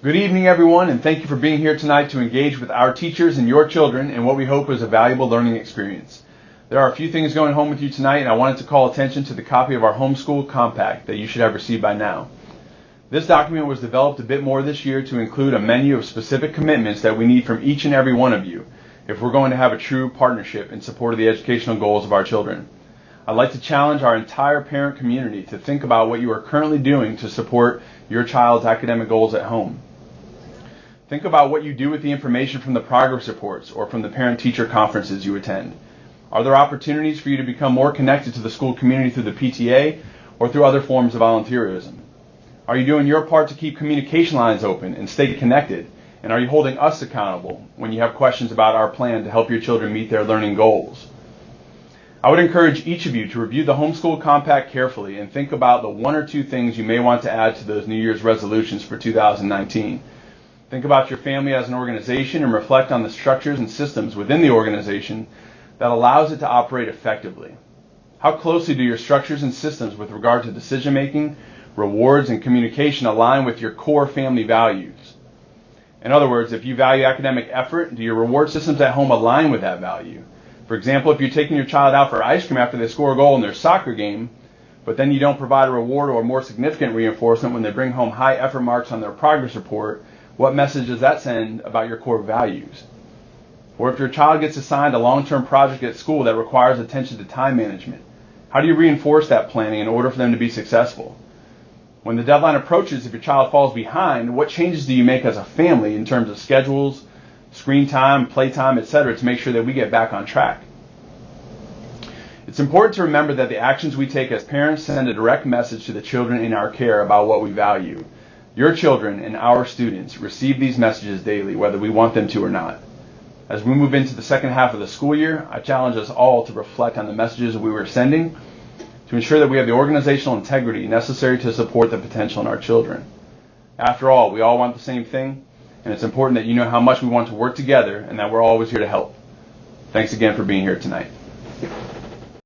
Good evening, everyone, and thank you for being here tonight to engage with our teachers and your children in what we hope is a valuable learning experience. There are a few things going home with you tonight, and I wanted to call attention to the copy of our homeschool compact that you should have received by now. This document was developed a bit more this year to include a menu of specific commitments that we need from each and every one of you if we're going to have a true partnership in support of the educational goals of our children. I'd like to challenge our entire parent community to think about what you are currently doing to support your child's academic goals at home. Think about what you do with the information from the progress reports or from the parent-teacher conferences you attend. Are there opportunities for you to become more connected to the school community through the PTA or through other forms of volunteerism? Are you doing your part to keep communication lines open and stay connected? And are you holding us accountable when you have questions about our plan to help your children meet their learning goals? I would encourage each of you to review the homeschool compact carefully and think about the one or two things you may want to add to those New Year's resolutions for 2019. Think about your family as an organization and reflect on the structures and systems within the organization that allows it to operate effectively. How closely do your structures and systems with regard to decision making, rewards, and communication align with your core family values? In other words, if you value academic effort, do your reward systems at home align with that value? For example, if you're taking your child out for ice cream after they score a goal in their soccer game, but then you don't provide a reward or more significant reinforcement when they bring home high effort marks on their progress report, what message does that send about your core values? Or if your child gets assigned a long-term project at school that requires attention to time management, how do you reinforce that planning in order for them to be successful? When the deadline approaches, if your child falls behind, what changes do you make as a family in terms of schedules, screen time, playtime, etc., to make sure that we get back on track? It's important to remember that the actions we take as parents send a direct message to the children in our care about what we value. Your children and our students receive these messages daily, whether we want them to or not. As we move into the second half of the school year, I challenge us all to reflect on the messages we were sending to ensure that we have the organizational integrity necessary to support the potential in our children. After all, we all want the same thing, and it's important that you know how much we want to work together and that we're always here to help. Thanks again for being here tonight.